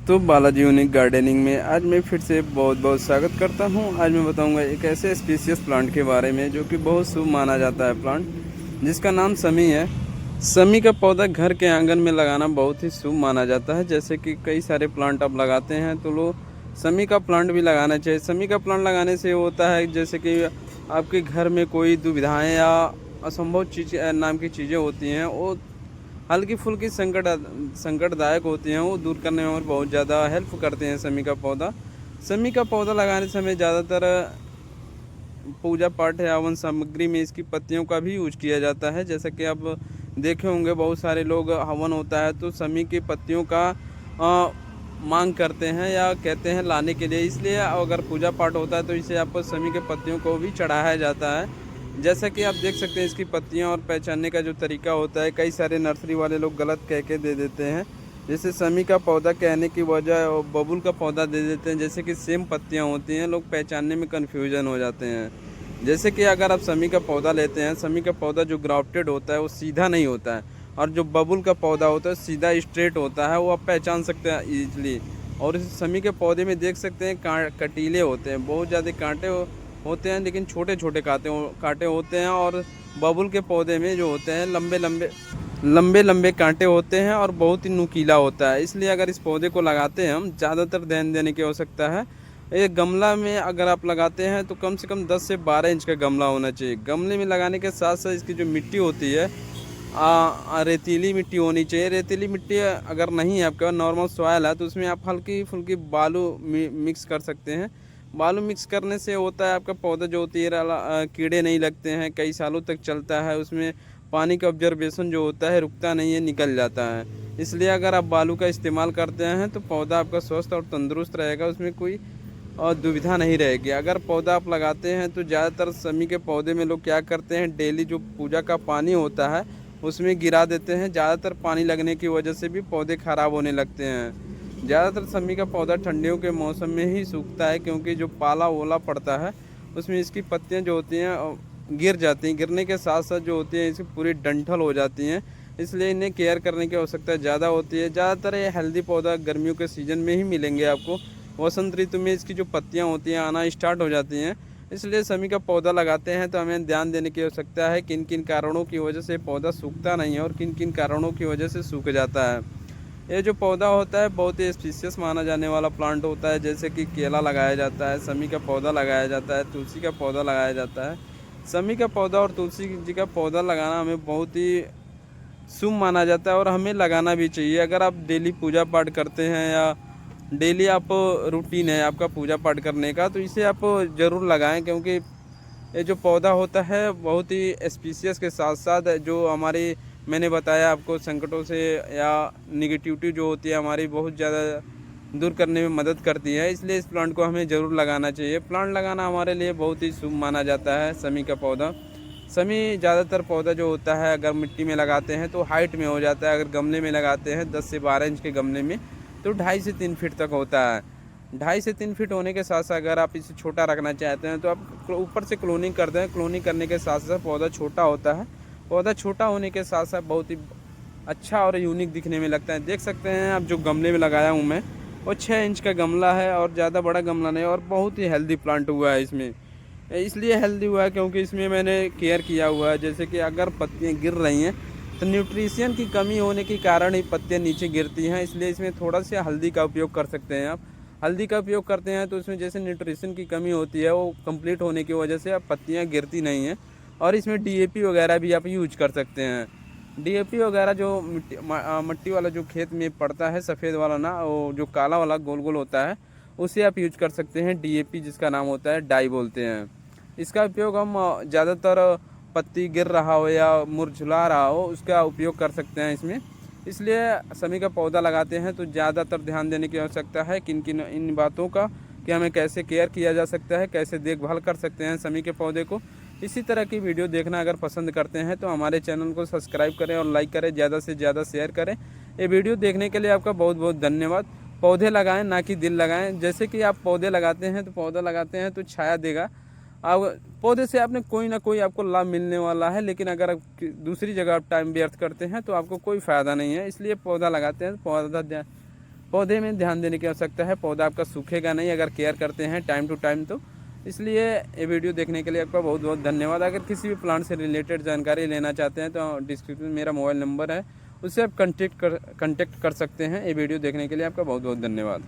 दोस्तों, Balaji unique gardening में आज मैं फिर से बहुत बहुत स्वागत करता हूं। आज मैं बताऊंगा एक ऐसे स्पीशियस प्लांट के बारे में जो कि बहुत शुभ माना जाता है प्लांट, जिसका नाम समी है। समी का पौधा घर के आंगन में लगाना बहुत ही शुभ माना जाता है। जैसे कि कई सारे प्लांट आप लगाते हैं तो लोग समी का प्लांट भी लगाना चाहिए। समी का प्लांट लगाने से होता है जैसे कि आपके घर में कोई दुविधाएँ या असंभव चीज़ नाम की चीज़ें होती हैं, वो हल्की फुल्की संकटदायक होती हैं, वो दूर करने में और बहुत ज़्यादा हेल्प करते हैं समी का पौधा। समी का पौधा लगाने से हमें ज़्यादातर पूजा पाठ या हवन सामग्री में इसकी पत्तियों का भी यूज किया जाता है। जैसा कि आप देखे होंगे, बहुत सारे लोग हवन होता है तो समी की पत्तियों का मांग करते हैं या कहते हैं लाने के लिए। इसलिए अगर पूजा पाठ होता है तो इसे आपको समी के पत्तियों को भी चढ़ाया जाता है। जैसा कि आप देख सकते हैं, इसकी पत्तियां और पहचानने का जो तरीका होता है, कई सारे नर्सरी वाले लोग गलत कह के दे देते हैं। जैसे समी का पौधा कहने की वजह बबुल का पौधा दे देते हैं, जैसे कि सेम पत्तियां होती हैं, लोग पहचानने में कन्फ्यूजन हो जाते हैं। जैसे कि अगर आप समी का पौधा लेते हैं, समी का पौधा जो ग्राफ्टेड होता है वो सीधा नहीं होता है, और जो बबुल का पौधा होता है सीधा स्ट्रेट होता है, वो आप पहचान सकते हैं ईजिली। और इस समी के पौधे में देख सकते हैं कटीले होते हैं, बहुत ज़्यादा कांटे होते हैं, लेकिन छोटे छोटे कांटे होते हैं। और बबुल के पौधे में जो होते हैं लंबे लंबे कांटे होते हैं और बहुत ही नुकीला होता है। इसलिए अगर इस पौधे को लगाते हैं, हम ज़्यादातर ध्यान देने की आवश्यकता है। एक गमला में अगर आप लगाते हैं तो कम से कम 10 से 12 इंच का गमला होना चाहिए। गमले में लगाने के साथ साथ इसकी जो मिट्टी होती है, रेतीली मिट्टी होनी चाहिए। रेतीली मिट्टी अगर नहीं है आपके पास, नॉर्मल सॉइल है, तो उसमें आप हल्की फुल्की बालू मिक्स कर सकते हैं। बालू मिक्स करने से होता है आपका पौधा जो होती है कीड़े नहीं लगते हैं, कई सालों तक चलता है। उसमें पानी का ऑब्जर्वेशन जो होता है रुकता नहीं है, निकल जाता है। इसलिए अगर आप बालू का इस्तेमाल करते हैं तो पौधा आपका स्वस्थ और तंदुरुस्त रहेगा, उसमें कोई और दुविधा नहीं रहेगी। अगर पौधा आप लगाते हैं तो ज़्यादातर समी के पौधे में लोग क्या करते हैं, डेली जो पूजा का पानी होता है उसमें गिरा देते हैं। ज़्यादातर पानी लगने की वजह से भी पौधे ख़राब होने लगते हैं। ज़्यादातर समी का पौधा ठंडियों के मौसम में ही सूखता है, क्योंकि जो पाला ओला पड़ता है उसमें इसकी पत्तियां जो होती हैं गिर जाती हैं। गिरने के साथ साथ जो होती हैं इसकी पूरी डंठल हो जाती हैं, इसलिए इन्हें केयर करने की आवश्यकता ज़्यादा होती है। ज़्यादातर ये हेल्दी पौधा गर्मियों के सीज़न में ही मिलेंगे आपको। वसंत ऋतु में इसकी जो पत्तियां होती हैं आना स्टार्ट हो जाती हैं। इसलिए समी का पौधा लगाते हैं तो हमें ध्यान देने की आवश्यकता है किन किन कारणों की वजह से पौधा सूखता नहीं है और किन किन कारणों की वजह से सूख जाता है। ये जो पौधा होता है बहुत ही स्पीशियस माना जाने वाला प्लांट होता है। जैसे कि केला लगाया जाता है, समी का पौधा लगाया जाता है, तुलसी का पौधा लगाया जाता है। समी का पौधा और तुलसी जी का पौधा लगाना हमें बहुत ही शुभ माना जाता है और हमें लगाना भी चाहिए। अगर आप डेली पूजा पाठ करते हैं या डेली आप रूटीन है आपका पूजा पाठ करने का, तो इसे आप ज़रूर लगाएं, क्योंकि ये जो पौधा होता है बहुत ही स्पीशियस के साथ साथ जो हमारी, मैंने बताया आपको, संकटों से या निगेटिविटी जो होती है हमारी बहुत ज़्यादा दूर करने में मदद करती है। इसलिए इस प्लांट को हमें ज़रूर लगाना चाहिए। प्लांट लगाना हमारे लिए बहुत ही शुभ माना जाता है। समी का पौधा, समी ज़्यादातर पौधा जो होता है अगर मिट्टी में लगाते हैं तो हाइट में हो जाता है। अगर गमले में लगाते हैं 10 से 12 इंच के गमले में तो 2.5 से 3 फीट तक होता है। 2.5 से 3 फीट होने के साथ साथ अगर आप इसे छोटा रखना चाहते हैं तो आप ऊपर से क्लोनिंग करते हैं। क्लोनिंग करने के साथ साथ पौधा छोटा होता है। पौधा छोटा होने के साथ साथ बहुत ही अच्छा और यूनिक दिखने में लगता है। देख सकते हैं आप, जो गमले में लगाया हूँ मैं वो 6 इंच का गमला है और ज़्यादा बड़ा गमला नहीं, और बहुत ही हेल्दी प्लांट हुआ है इसमें। इसलिए हेल्दी हुआ है क्योंकि इसमें मैंने केयर किया हुआ है। जैसे कि अगर पत्तियाँ गिर रही हैं तो न्यूट्रिशन की कमी होने के कारण ही पत्तियाँ नीचे गिरती हैं। इसलिए इसमें थोड़ा सा हल्दी का उपयोग कर सकते हैं आप। हल्दी का उपयोग करते हैं तो इसमें जैसे न्यूट्रिशन की कमी होती है वो कंप्लीट होने की वजह से अब पत्तियाँ गिरती नहीं हैं। और इसमें डीएपी वगैरह भी आप यूज कर सकते हैं। डीएपी वगैरह जो मिट्टी वाला जो खेत में पड़ता है, सफ़ेद वाला ना, वो जो काला वाला गोल गोल होता है, उसे आप यूज कर सकते हैं। डीएपी जिसका नाम होता है डाई बोलते हैं। इसका उपयोग हम ज़्यादातर पत्ती गिर रहा हो या मुरझुला रहा हो उसका उपयोग कर सकते हैं इसमें। इसलिए समी का पौधा लगाते हैं तो ज़्यादातर ध्यान देने की आवश्यकता है किन किन इन बातों का, कि हमें कैसे केयर किया जा सकता है, कैसे देखभाल कर सकते हैं समी के पौधे को। इसी तरह की वीडियो देखना अगर पसंद करते हैं तो हमारे चैनल को सब्सक्राइब करें और लाइक करें, ज़्यादा से ज़्यादा शेयर करें। ये वीडियो देखने के लिए आपका बहुत बहुत धन्यवाद। पौधे लगाएं, ना कि दिल लगाएं। जैसे कि आप पौधे लगाते हैं तो पौधा लगाते हैं तो छाया देगा, आप पौधे से आपने कोई ना कोई आपको लाभ मिलने वाला है। लेकिन अगर आप दूसरी जगह आप टाइम व्यर्थ करते हैं तो आपको कोई फ़ायदा नहीं है। इसलिए पौधा लगाते हैं, पौधे में ध्यान देने की आवश्यकता है। पौधा आपका सूखेगा नहीं अगर केयर करते हैं टाइम टू टाइम। तो इसलिए ये वीडियो देखने के लिए आपका बहुत बहुत धन्यवाद। अगर किसी भी प्लांट से रिलेटेड जानकारी लेना चाहते हैं तो डिस्क्रिप्शन में मेरा मोबाइल नंबर है, उससे आप कांटेक्ट कर सकते हैं। ये वीडियो देखने के लिए आपका बहुत बहुत धन्यवाद।